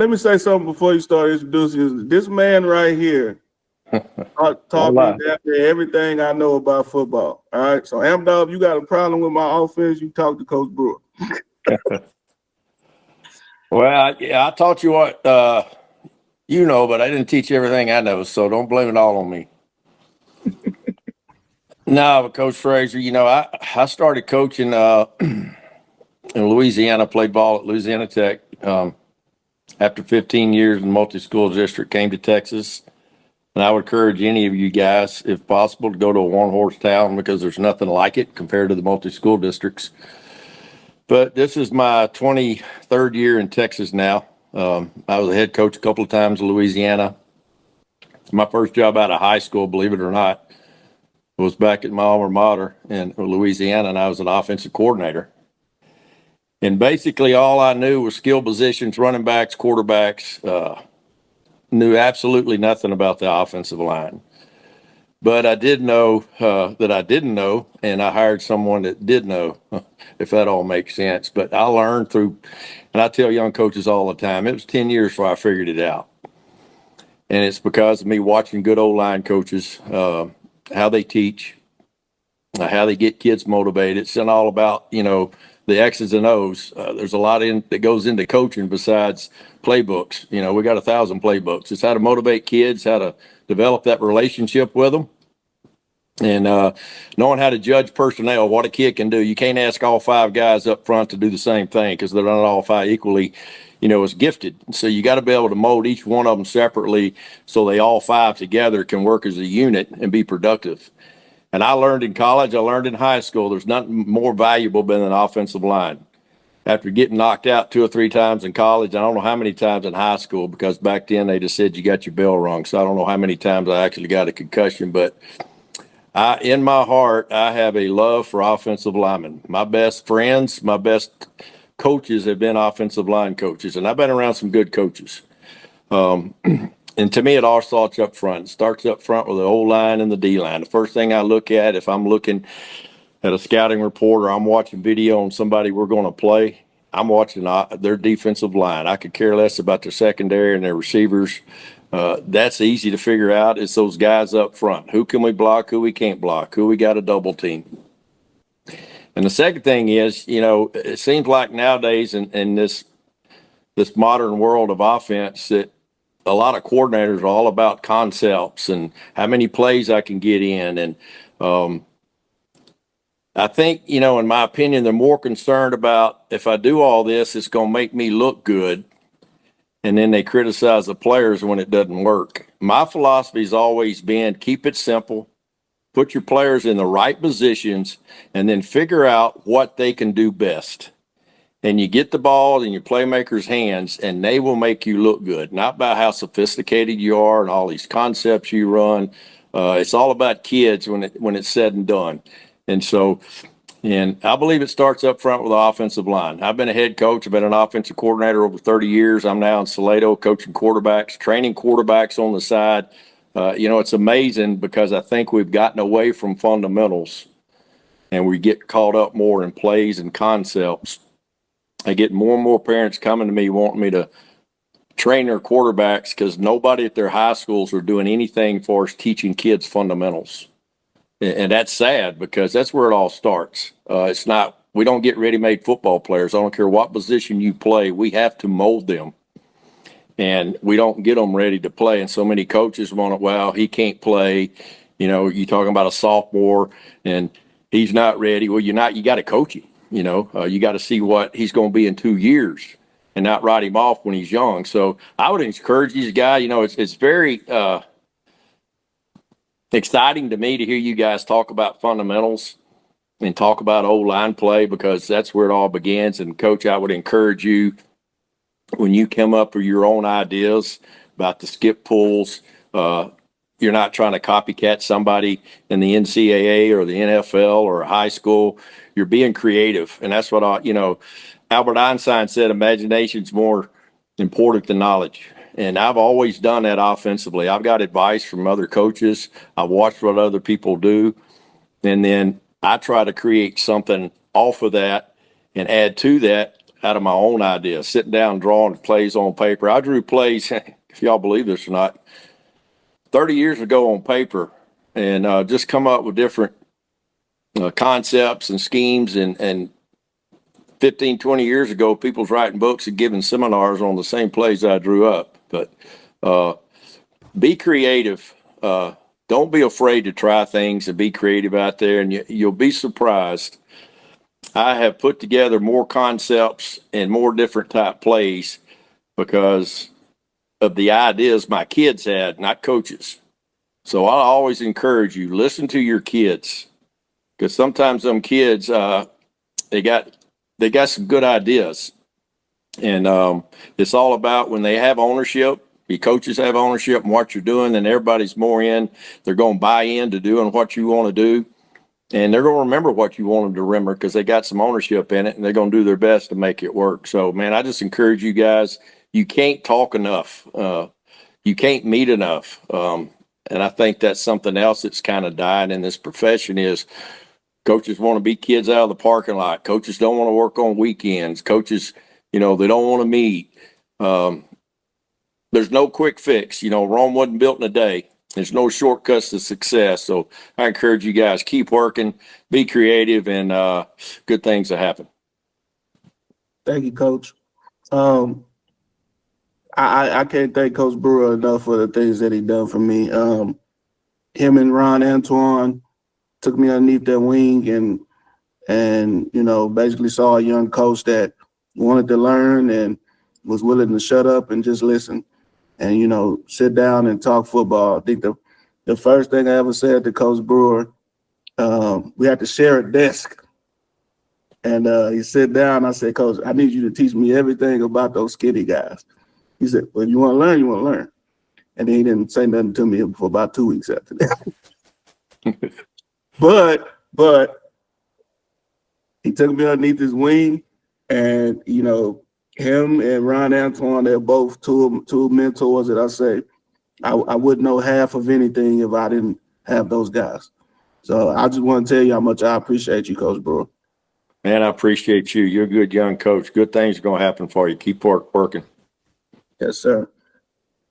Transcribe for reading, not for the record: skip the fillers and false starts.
Let me say something before you start introducing this man right here. Taught me everything I know about football. All right. So Dog, if you got a problem with my offense, you talk to Coach Brewer. Well, I taught you what you know, but I didn't teach you everything I know, so don't blame it all on me. No, but Coach Frazier, I started coaching in Louisiana, played ball at Louisiana Tech. After 15 years in the multi-school district, came to Texas. And I would encourage any of you guys, if possible, to go to a one-horse town because there's nothing like it compared to the multi-school districts. But this is my 23rd year in Texas now. I was a head coach a couple of times in Louisiana. My first job out of high school, believe it or not, was back at my alma mater in Louisiana, and I was an offensive coordinator. And basically all I knew was skill positions, running backs, quarterbacks, knew absolutely nothing about the offensive line. But I did know that I didn't know, and I hired someone that did know, if that all makes sense. But I learned through, and I tell young coaches all the time, it was 10 years before I figured it out. And it's because of me watching good O-line coaches, how they teach, how they get kids motivated. It's not all about, the X's and O's. There's a lot that goes into coaching besides playbooks. We got 1,000 playbooks. It's how to motivate kids, how to develop that relationship with them, and knowing how to judge personnel, what a kid can do. You can't ask all 5 guys up front to do the same thing because they're not all 5 equally, as gifted. So you got to be able to mold each one of them separately so they all 5 together can work as a unit and be productive. And I learned in college, I learned in high school, there's nothing more valuable than an offensive line. After getting knocked out 2 or 3 times in college, I don't know how many times in high school, because back then they just said you got your bell rung. So I don't know how many times I actually got a concussion, but in my heart, I have a love for offensive linemen. My best friends, my best coaches have been offensive line coaches, and I've been around some good coaches. And to me, it all starts up front. It starts up front with the O-line and the D-line. The first thing I look at, if I'm looking at a scouting report or I'm watching video on somebody we're going to play, I'm watching their defensive line. I could care less about their secondary and their receivers. That's easy to figure out. It's those guys up front. Who can we block? Who we can't block? Who we got to double team? And the second thing is, it seems like nowadays in this modern world of offense that a lot of coordinators are all about concepts and how many plays I can get in. And I think, in my opinion, they're more concerned about if I do all this, it's going to make me look good. And then they criticize the players when it doesn't work. My philosophy has always been keep it simple, put your players in the right positions, and then figure out what they can do best. And you get the ball in your playmakers' hands, and they will make you look good. Not about how sophisticated you are and all these concepts you run. It's all about kids when it's said and done. And so, and I believe it starts up front with the offensive line. I've been a head coach. I've been an offensive coordinator over 30 years. I'm now in Salado coaching quarterbacks, training quarterbacks on the side. It's amazing because I think we've gotten away from fundamentals and we get caught up more in plays and concepts. I get more and more parents coming to me wanting me to train their quarterbacks because nobody at their high schools are doing anything for us teaching kids fundamentals. And that's sad because that's where it all starts. We don't get ready-made football players. I don't care what position you play. We have to mold them. And we don't get them ready to play. And so many coaches want it, well, he can't play. You're talking about a sophomore and he's not ready. Well, you got to coach him. You got to see what he's going to be in 2 years and not write him off when he's young. So I would encourage these guys. It's very exciting to me to hear you guys talk about fundamentals and talk about O-line play because that's where it all begins. And Coach, I would encourage you when you come up with your own ideas about the skip pulls, you're not trying to copycat somebody in the NCAA or the NFL or high school. You're being creative. And that's what Albert Einstein said, imagination's more important than knowledge. And I've always done that offensively. I've got advice from other coaches. I've watched what other people do. And then I try to create something off of that and add to that out of my own ideas, sitting down, drawing plays on paper. I drew plays, if y'all believe this or not, 30 years ago on paper, and just come up with different concepts and schemes. And 15, 20 years ago, people's writing books and giving seminars on the same plays I drew up. But be creative. Don't be afraid to try things and be creative out there, and you'll be surprised. I have put together more concepts and more different type plays because of the ideas my kids had, not coaches. So I always encourage you, listen to your kids, because sometimes them kids, they got some good ideas. And it's all about when they have ownership. Your coaches have ownership in what you're doing, and everybody's more in. They're going to buy into doing what you want to do, and they're going to remember what you want them to remember because they got some ownership in it, and they're going to do their best to make it work. So, man, I just encourage you guys. You can't talk enough. You can't meet enough. And I think that's something else that's kind of dying in this profession is coaches want to beat kids out of the parking lot. Coaches don't want to work on weekends. Coaches, they don't want to meet. There's no quick fix. Rome wasn't built in a day. There's no shortcuts to success. So I encourage you guys, keep working, be creative, and good things will happen. Thank you, Coach. I can't thank Coach Brewer enough for the things that he done for me. Him and Ron Antoine took me underneath their wing and basically saw a young coach that wanted to learn and was willing to shut up and just listen and, sit down and talk football. I think the first thing I ever said to Coach Brewer, we had to share a desk. And he sat down. I said, Coach, I need you to teach me everything about those skinny guys. He said, well, you want to learn, you want to learn. And then he didn't say nothing to me for about 2 weeks after that. But he took me underneath his wing, and, him and Ron Antoine, they're both two mentors that I say I wouldn't know half of anything if I didn't have those guys. So I just want to tell you how much I appreciate you, Coach Brewer. Man, I appreciate you. You're a good young coach. Good things are going to happen for you. Keep working. Yes, sir.